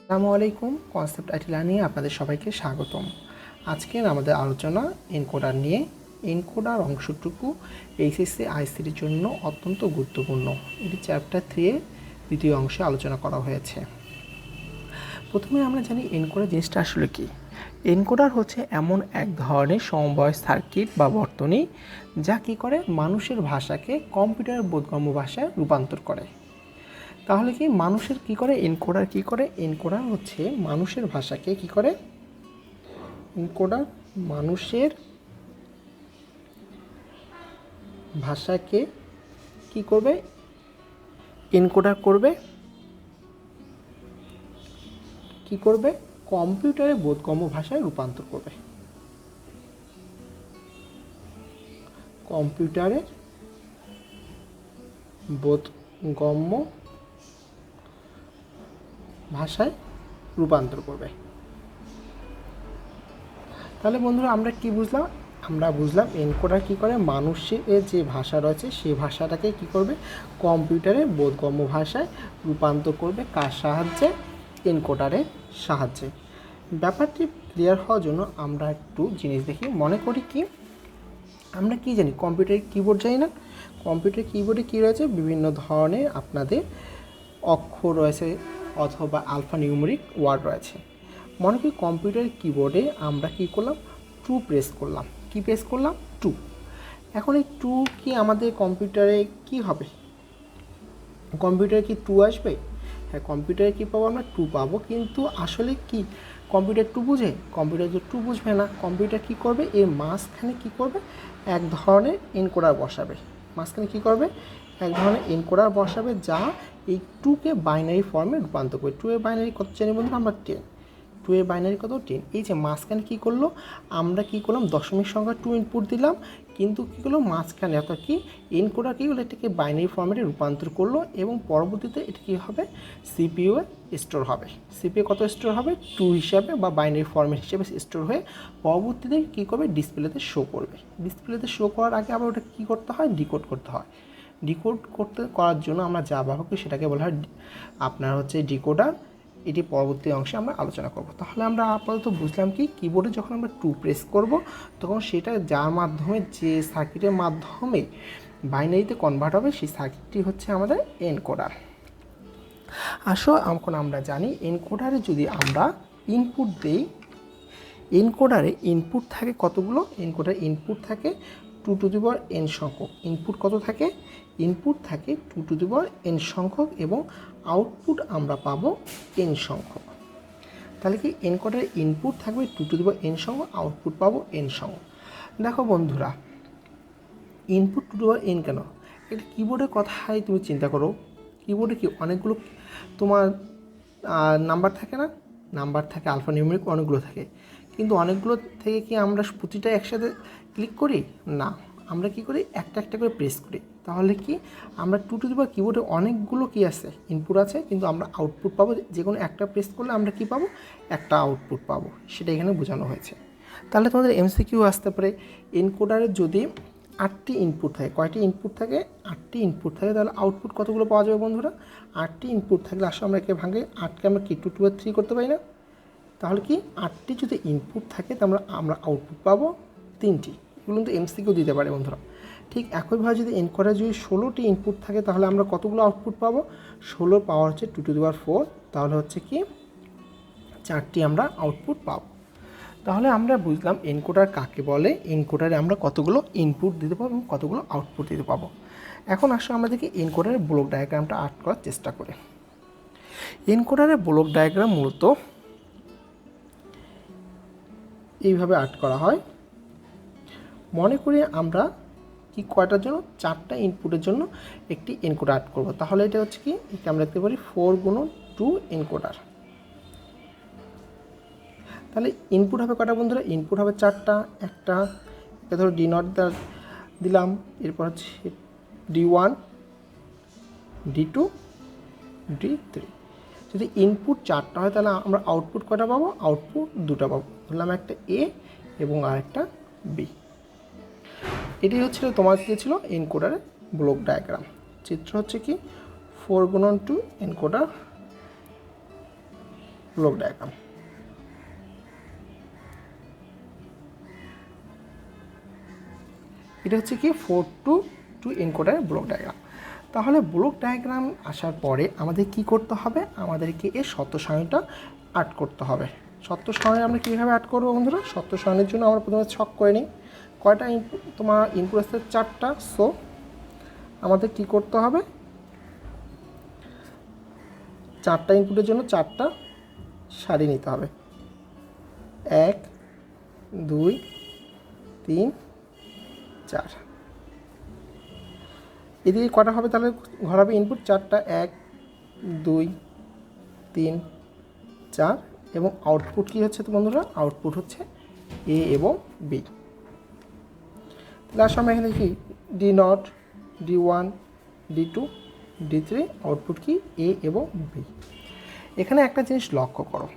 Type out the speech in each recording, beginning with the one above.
আসসালামু আলাইকুম। Concept IT লার্নিংয়ে আপনাদের সবাইকে স্বাগতম। আজকের আমাদের আলোচনা এনকোডার নিয়ে। এনকোডার অংশটুকু এইচএসসি আইসিটির জন্য অত্যন্ত গুরুত্বপূর্ণ। এটি চ্যাপ্টার 3 এর দ্বিতীয় অংশে আলোচনা করা হয়েছে। প্রথমে আমরা জানি এনকোডার জিনিসটা আসলে কী। এনকোডার হচ্ছে এমন এক ধরনের সমবায় সার্কিট বা বর্তনী যা কী করে মানুষের ভাষাকে কম্পিউটার বোধগম্য ভাষায় রূপান্তর করে। তাহলে কি মানুষের কি করে এনকোডার কি করে? এনকোডার হচ্ছে মানুষের ভাষাকে কি করে? এনকোডার মানুষের ভাষাকে কি করবে? এনকোডার করবে কি করবে? কম্পিউটারে বোধগম্য ভাষায় রূপান্তর করবে। কম্পিউটারে বোধগম্য ভাষায় রূপান্তর করবে। তাহলে বন্ধুরা আমরা কি বুঝলাম? আমরা বুঝলাম এনকোডার কী করে মানুষের যে ভাষা রয়েছে সেই ভাষাটাকে কি করবে? কম্পিউটারে বোধগম্য ভাষায় রূপান্তর করবে। কার সাহায্যে? এনকোডারের সাহায্যে। ব্যাপারটি ক্লিয়ার হওয়ার জন্য আমরা একটু জিনিস দেখি। মনে করি কি আমরা কি জানি? কম্পিউটারের কিবোর্ড জানি না? কম্পিউটার কিবোর্ডে কী রয়েছে? বিভিন্ন ধরনের আপনাদের অক্ষর রয়েছে অথবা আলফা নিউমেরিক ওয়ার্ড রয়েছে। মনে করি কম্পিউটার কিবোর্ডে আমরা কি করলাম? টু প্রেস করলাম। কি প্রেস করলাম? টু। এখন এই টু কি আমাদের কম্পিউটারে কি হবে? কম্পিউটারে কি টু আসবে? হ্যাঁ, কম্পিউটারে কী পাবো? আমরা টু পাবো। কিন্তু আসলে কি কম্পিউটার টু বুঝে? কম্পিউটার তো টু বুঝবে না। কম্পিউটার কী করবে? এর মাঝখানে কী করবে? এক ধরনের এনকোডার বসাবে। মাঝখানে কী করবে? এক ধরনের এনকোডার বসাবে যা এই টুকে বাইনারি ফর্মে রূপান্তর করবে। টু এর বাইনারি কত জানি বন্ধুরা? আমরা 10। টু এর বাইনারি কত? 10। এই যে মাঝখানে কী করলো? আমরা কী করলাম? দশমিক সংখ্যা টু ইনপুট দিলাম, কিন্তু কী করলো? মাঝখানে অর্থাৎ কি এনকোডার কী হলো? এটাকে বাইনারি ফর্মেটে রূপান্তর করলো এবং পরবর্তীতে এটা কী হবে? সিপিইউ এ স্টোর হবে। সিপিইউ কত স্টোর হবে? টু হিসাবে বা বাইনারি ফর্মেট হিসেবে স্টোর হয়ে পরবর্তীতে কী করবে? ডিসপ্লেতে শো করবে। ডিসপ্লেতে শো করার আগে আবার ওটা কী করতে হয়? ডিকোড করতে হয়। ডিকোড করার জন্য আমরা যা ব্যবহার করি সেটাকে বলা হয় আপনার হচ্ছে ডিকোডার। এটি পরবর্তী অংশে আমরা আলোচনা করব। তাহলে আমরা আপাতত বুঝলাম কি কিবোর্ডে যখন আমরা টু প্রেস করব তখন সেটা যার মাধ্যমে যে সার্কিটের মাধ্যমে বাইনারিতে কনভার্ট হবে সেই সার্কিটটি হচ্ছে আমাদের এনকোডার। আসো এখন আমরা জানি এনকোডারে যদি আমরা ইনপুট দেই, এনকোডারে ইনপুট থাকে কতগুলো? এনকোডারে ইনপুট থাকে 2n সংখ্যক। ইনপুট কত থাকে? ইনপুট থাকে 2n সংখ্যক এবং আউটপুট আমরা পাবো n সংখ্যক। তাহলে কি এনকোডারে ইনপুট থাকবে 2n সংখ্যক, আউটপুট পাবো n সংখ্যক। দেখো বন্ধুরা, ইনপুট 2n কেন? এটা কিবোর্ডের কথাই তুমি চিন্তা করো। কিবোর্ডে কি অনেকগুলো তোমার নাম্বার থাকে না? নাম্বার থাকে, আলফা নিউমেরিক অনেকগুলো থাকে, কিন্তু অনেকগুলো থেকে কি আমরা প্রতিটা একসাথে ক্লিক করি? না, আমরা কি করি? একটা একটা করে প্রেস করি। তাহলে কি আমরা কিবোর্ডে অনেকগুলো কি আছে? ইনপুট আছে, কিন্তু আমরা আউটপুট পাবো। যে কোনো একটা প্রেস করলে আমরা কি পাবো? একটা আউটপুট পাবো। সেটা এখানে বোঝানো হয়েছে। তাহলে তোমাদের এমসিকিউ আসতে পারে এনকোডারের যদি 8টি ইনপুট থাকে। কয়টি ইনপুট থাকে? 8টি ইনপুট থাকে। তাহলে আউটপুট কতগুলো পাওয়া যাবে বন্ধুরা? 8টি ইনপুট থাকলে আসলে আমরা একে ভাঙে 8কে আমরা কি 2/3 করতে পারি না? তাহলে কি 8টি যদি ইনপুট থাকে তাহলে আমরা আউটপুট পাবো 3টি। এগুলো কিন্তু এমসিকিউ দিতে পারে বন্ধুরা। ঠিক একইভাবে যদি এনকোডারে যদি 16টি ইনপুট থাকে তাহলে আমরা কতগুলো আউটপুট পাবো? 16 পাওয়ার হচ্ছে 2^4, তাহলে হচ্ছে কি 4টি আমরা আউটপুট পাবো। তাহলে আমরা বুঝলাম এনকোডার কাকে বলে। এনকোডারে আমরা কতগুলো ইনপুট দিতে পাবো এবং কতগুলো আউটপুট দিতে পাবো। এখন আসলে আমরা দেখি এনকোডারের ব্লক ডায়াগ্রামটা আর্ট করার চেষ্টা করি। এনকোডারের ব্লক ডায়াগ্রাম মূলত এইভাবে আর্ট করা হয়। মনে করি আমরা কি কয়টার জন্য? 4টা ইনপুটের জন্য একটি এনকোডার আর্ট করব। তাহলে এটা হচ্ছে কি একে আমরা দেখতে পারি 4x2 এনকোডার। তাহলে ইনপুট হবে কয়টা বন্ধুরা? ইনপুট হবে 4টা। একটা এটা ধরো D0 দিলাম, এরপর হচ্ছে D1, D2, D3। যদি ইনপুট 4টা হয় তাহলে আমরা আউটপুট কয়টা পাবো? আউটপুট 2টা পাবো। ধরলাম একটা A এবং আরেকটা B। এটাই হচ্ছিল তোমার কি ছিল এনকোডারের ব্লক ডায়াগ্রাম। চিত্র হচ্ছে কি 4x2 এনকোডার। Block diagram. এটা হচ্ছে কি 4 to 2 এনকোডারের ব্লক ডায়াগ্রাম। তাহলে ব্লক ডায়াগ্রাম আসার পরে আমাদের কি করতে হবে, আমাদেরকে এর সত্য সারণীটা আর্ট করতে হবে। সত্য সারণী আমরা কীভাবে আর্ট করবো বন্ধুরা? সত্য সারণীর জন্য আমরা প্রথমে ছক করে নিই। কয়টা ইনপুট? তোমার ইনপুট আসছে 4টা। সো আমাদের কি করতে হবে, 4টা ইনপুটের জন্য 4টা সারি নিতে হবে। 1 2 3 4। এদিকে কটা হবে তাহলে? ঘর হবে ইনপুট 4টা, 1 2 3 4, এবং আউটপুট কি হচ্ছে তো বন্ধুরা? আউটপুট হচ্ছে এ এবং বি। তাহলে আসলে আমরা এখানে কি D0 D1 D2 D3, output কি এ এবং বি। এখানে একটা জিনিস লক্ষ্য করো,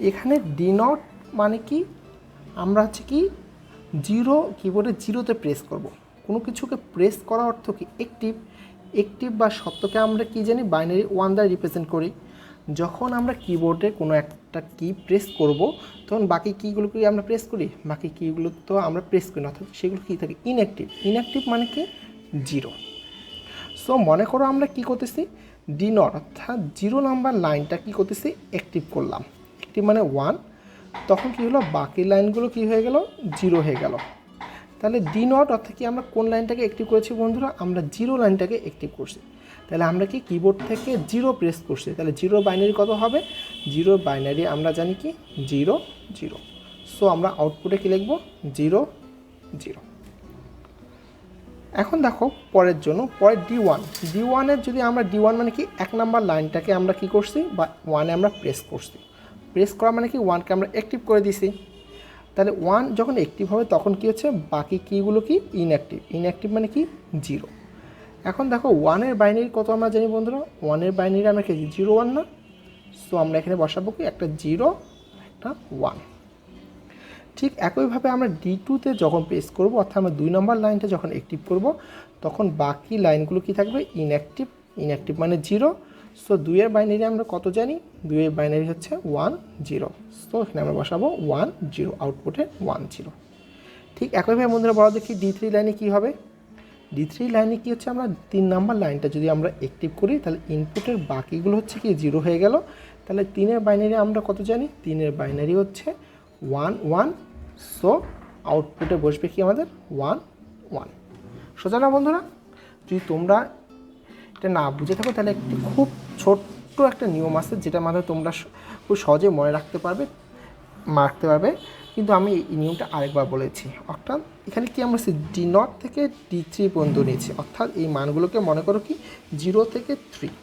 এখানে D0 মানে কি, আমরা হচ্ছে কি 0 কিবোর্ডে 0তে প্রেস করব। কোনো কিছুকে প্রেস করা অর্থ কি? একটিভ বা সত্যকে আমরা কি জানি বাইনারি 1 দ্বারা রিপ্রেজেন্ট করি। যখন আমরা কিবোর্ডে কোনো একটা কি প্রেস করব তখন বাকি কিগুলো কি আমরা প্রেস করি? বাকি কিগুলো তো আমরা প্রেস করি না, অর্থাৎ সেগুলো কী থাকে? ইনঅ্যাক্টিভ মানে কি 0। সো মনে করো আমরা কি করতেছি, D0 অর্থাৎ 0 নাম্বার লাইনটা কি করতেছি? অ্যাক্টিভ করলাম। অ্যাক্টিভ মানে 1, তখন কি হলো? বাকি লাইনগুলো কি হয়ে গেল? 0 হয়ে গেল। তাহলে D0 অর্থাৎ কি আমরা কোন লাইনটাকে অ্যাক্টিভ করেছি বন্ধুরা? আমরা 0 লাইনটাকে অ্যাক্টিভ করছি। তাহলে আমরা কি কিবোর্ড থেকে 0 প্রেস করছি। তাহলে 0 বাইনারি কত হবে? 0 বাইনারি আমরা জানি কি 0 0। সো আমরা আউটপুটে কি লিখব? 0 0। এখন দেখো পরের জন্য, পরে D1 যদি আমরা D1 মানে কি 1 নাম্বার লাইনটাকে আমরা কি করছি? বা 1-এ আমরা প্রেস করছি। প্রেস করা মানে কি 1কে আমরা অ্যাক্টিভ করে দিছি। তাহলে 1 যখন অ্যাক্টিভ হবে তখন কি হচ্ছে? বাকি কিগুলো কি ইনঅ্যাক্টিভ মানে কি 0। এখন দেখো 1-এর বাইনারি কত আমরা জানি বন্ধুরা? 1-এর বাইনারি আমরা কি 0 1 না? সো আমরা এখানে বসাবো কি একটা 0 একটা 1। ঠিক একইভাবে আমরা D2-তে যখন প্রেস করব, অর্থাৎ আমরা 2 নম্বর লাইনটা যখন অ্যাক্টিভ করব তখন বাকি লাইনগুলো কি থাকবে? ইনঅ্যাক্টিভ মানে 0। সো 2-এর বাইনারি আমরা কত জানি? 2-এর বাইনারি হচ্ছে 1 0। সো এখানে আমরা বসাবো 1 0, আউটপুটে 1 0। ঠিক একইভাবে বন্ধুরা বলা দেখি D3 লাইনে কি হবে? D3 লাইনে কি হচ্ছে? আমরা 3 নাম্বার লাইনটা যদি আমরা অ্যাক্টিভ করি তাহলে ইনপুটের বাকিগুলো হচ্ছে কি 0 হয়ে গেল। তাহলে 3-এর বাইনারি আমরা কত জানি? 3-এর বাইনারি হচ্ছে 1 1। সো আউটপুটে বসবে কি আমাদের 1 1। সোজা না বন্ধুরা? যদি তোমরা এটা না বুঝে থাকো তাহলে একটি খুব ছোট্ট একটা নিয়ম আছে যেটার মাধ্যমে তোমরা খুব সহজে মনে রাখতে পারবে। কিন্তু আমি এই নিয়মটা আরেকবার বলেছি। অর্থাৎ এখানে কি আমরা D0 থেকে D3 পর্যন্ত নিয়েছি, অর্থাৎ এই মানগুলোকে মনে করো কি 0 থেকে 3।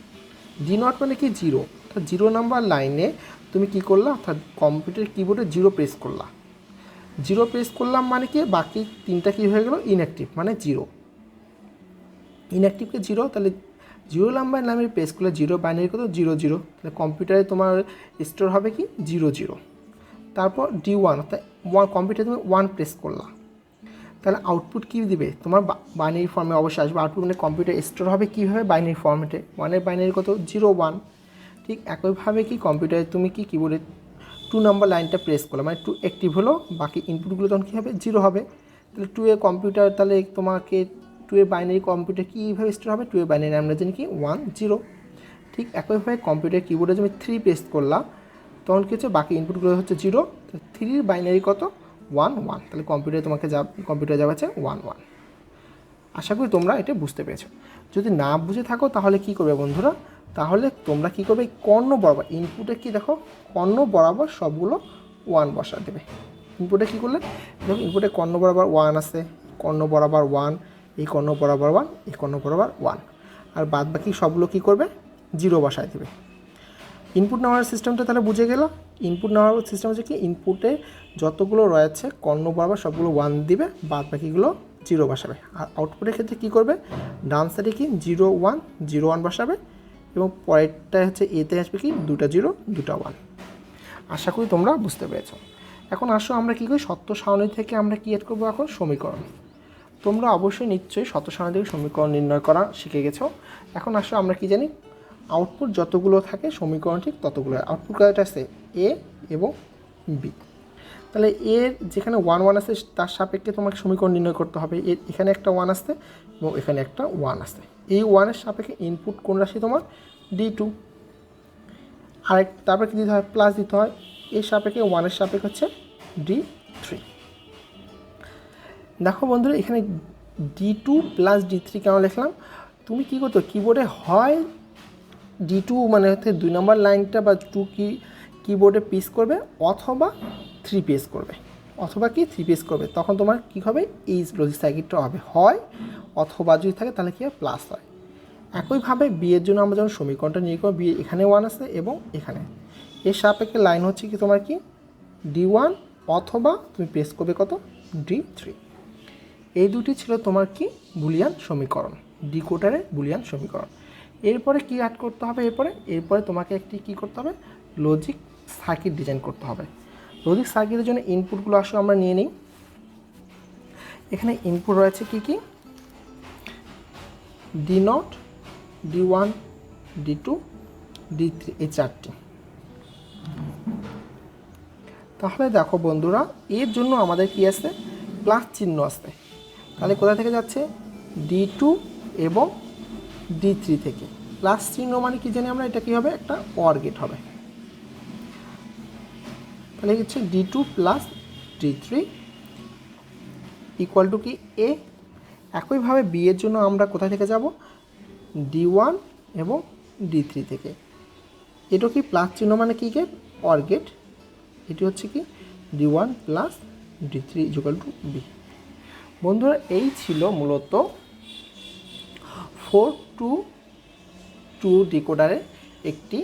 D0 মানে কি 0, অর্থাৎ 0 নাম্বার লাইনে তুমি কি করলা? অর্থাৎ কম্পিউটার কিবোর্ডে 0 প্রেস করলা। 0 প্রেস করলাম মানে কি বাকি 3টা কি হয়ে গেল? ইনঅ্যাক্টিভ মানে 0। ইনঅ্যাক্টিভকে 0, তাহলে 0 নাম্বার নামে প্রেস করলে 0 বাইনারি কত? 0 0। তাহলে কম্পিউটারে তোমার স্টোর হবে কি 0 0। তারপর D1 অর্থাৎ কম্পিউটারে তুমি 1 প্রেস করলা, তাহলে আউটপুট কী দিবে? তোমার বাইনারি ফর্মে অবশ্যই আসবে। আউটপুট মানে কম্পিউটার স্টোর হবে কীভাবে? বাইনারি ফর্মেটে। 1-এর বাইনারি কত? 0 1। ঠিক একইভাবে কি কম্পিউটারে তুমি কি কিবোর্ডে 2 নম্বর লাইনটা প্রেস করলে মানে 2 অ্যাক্টিভ হলো, বাকি ইনপুটগুলো তখন কী হবে? 0 হবে। তাহলে 2-এর কম্পিউটার, তাহলে তোমাকে 2-এর বাইনারি কম্পিউটার কীভাবে স্টোর হবে? 2-এর বাইনারি আমরা জানি কি 1 0। ঠিক একইভাবে কম্পিউটার কিবোর্ডে তুমি 3 প্রেস করলা, তখন কী হচ্ছে? বাকি ইনপুটগুলো হচ্ছে 0। 3-এর বাইনারি কত? 1 1। তাহলে কম্পিউটার যাবে হচ্ছে 1 1। আশা করি তোমরা এটা বুঝতে পেরেছো। যদি না বুঝে থাকো তাহলে কি করবে বন্ধুরা? তাহলে তোমরা কি করবে? কর্ণ বরাবর ইনপুটে কি দেখো কর্ণ বরাবর সবগুলো 1 বসা দেবে। ইনপুটে কী করলে দেখো ইনপুটে কর্ণ বরাবর 1 আছে, কর্ণ বরাবর 1, এই কর্ণ বরাবর 1, এই কর্ণ বরাবর 1, আর বাদ বাকি সবগুলো কী করবে? 0 বসায় দেবে। ইনপুট নেওয়ার সিস্টেমটা তাহলে বুঝে গেল। ইনপুট নেওয়ার সিস্টেম হচ্ছে কি ইনপুটে যতগুলো রয়েছে কর্ণ বরাবর সবগুলো 1 দিবে, বাদ বাকিগুলো 0 বসাবে। আর আউটপুটের ক্ষেত্রে কী করবে? ডান সাইডে কি 0 1 0 1 বসাবে, এবং পরেরটা হচ্ছে এতে আসবে কি 2টা 0 2টা 1। আশা করি তোমরা বুঝতে পেরেছো। এখন আসো আমরা কী করি? সত্য সারণী থেকে আমরা কি এড করবো? এখন সমীকরণ। তোমরা অবশ্যই নিশ্চয়ই সত্য সারণী থেকে সমীকরণ নির্ণয় করা শিখে গেছো। এখন আসো আমরা কি জানি? আউটপুট যতগুলো থাকে সমীকরণ ঠিক ততগুলো। আউটপুট কয়টা আছে? এ এবং বি। তাহলে এর যেখানে 1 1 আছে তার সাপেক্ষে তোমাকে সমীকরণ নির্ণয় করতে হবে। এর এখানে একটা 1 আসছে এবং এখানে একটা 1 আছে। এই 1-এর সাপেক্ষে ইনপুট কোন রাশি তোমার? D2। আরেক তারপরে কী দিতে হয়? প্লাস দিতে হয়। এর সাপেক্ষে 1-এর সাপেক্ষে হচ্ছে D3। দেখো বন্ধুরা, এখানে D2 প্লাস D3 কেন লিখলাম? তুমি কী করতো কিবোর্ডে হয় D2 মানে হচ্ছে 2 নম্বর লাইনটা বা 2 কিবোর্ডে পিস করবে, অথবা 3 পিস করবে, অথবা কি 3 পিস করবে। তখন তোমার কী হবে? এই লজিক সার্কিটটা হবে হয় অথবা যদি থাকে তাহলে কী হয়? প্লাস হয়। একইভাবে বি এর জন্য আমরা যখন সমীকরণটা নিয়ে করবো, বি এখানে 1 আছে এবং এখানে এর সাপেক্ষে লাইন হচ্ছে কি তোমার কি D1 অথবা তুমি প্রেস করবে কত? D3। এই দুটি ছিল তোমার কি বুলিয়ান সমীকরণ, ডিকোডারের বুলিয়ান সমীকরণ। এরপরে কি অ্যাড করতে হবে? এরপরে তোমাকে একটি কি করতে হবে? লজিক সার্কিট ডিজাইন করতে হবে। লজিক সার্কিটের জন্য ইনপুটগুলো আসলে আমরা নিয়ে নিই। এখানে ইনপুট রয়েছে কি কি? D0, D1, D2, D3, এই চারটি। তাহলে দেখো বন্ধুরা, এর জন্য আমাদের কি আছে? প্লাস চিহ্ন আসবে। তাহলে কোথা থেকে যাচ্ছে? D2 এবং D3 থেকে। প্লাস চিহ্ন মানে কি জানি আমরা? এটা কি হবে? একটা অর গেট হবে। তাহলে হচ্ছে D2 plus D3 equal to কি এ। একইভাবে বি এর জন্য আমরা কোথা থেকে যাব? D1 এবং D3 থেকে। এটা কি প্লাস চিহ্ন মানে কি গেট? Or gate. এটি হচ্ছে কি D1 plus D3 equal to B. বন্ধুরা, এই ছিল মূলত 4 to 2 ডিকোডারের একটি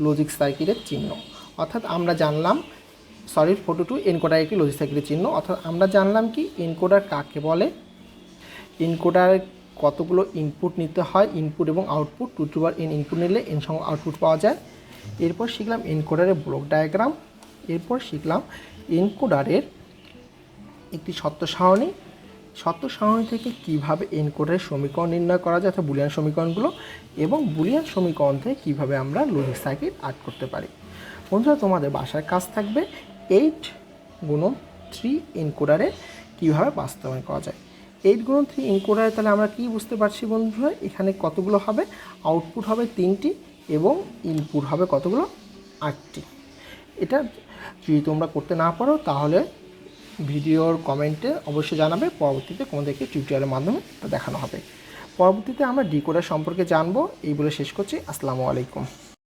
লজিক সার্কিটের চিহ্ন। অর্থাৎ আমরা জানলাম 4 to 2 এনকোডার একটি লজিক সার্কিটের চিহ্ন। অর্থাৎ আমরা জানলাম কি এনকোডার কাকে বলে, এনকোডারে কতগুলো ইনপুট নিতে হয়, ইনপুট এবং আউটপুট, 2 to n ইনপুট নিলে n সংখ্যক আউটপুট পাওয়া যায়। এরপর শিখলাম এনকোডারের ব্লক ডায়াগ্রাম। এরপর শিখলাম এনকোডারের একটি সত্য সারণী, সত্য সারণী থেকে কীভাবে এনকোডারের সমীকরণ নির্ণয় করা যায়, অর্থাৎ বুলিয়ান সমীকরণগুলো, এবং বুলিয়ান সমীকরণ থেকে কীভাবে আমরা লজিক সার্কিট অ্যাড করতে পারি। বন্ধুরা, তোমাদের বাসার কাজ থাকবে 8x3 এনকোডারে কীভাবে বাস্তবায়ন করা যায়। 8x3 এনকোডারে তাহলে আমরা কি বুঝতে পারছি বন্ধুরা? এখানে কতগুলো হবে? আউটপুট হবে 3টি এবং ইনপুট হবে কতগুলো? 8টি। এটা যদি তোমরা করতে না পারো তাহলে ভিডিওর কমেন্টে অবশ্যই জানাবে, পরবর্তীতে তোমাদেরকে টিউটোরিয়ালের মাধ্যমে দেখানো হবে। পরবর্তীতে আমরা ডিকোডার সম্পর্কে জানবো। এই বলে শেষ করছি। আসসালামু আলাইকুম।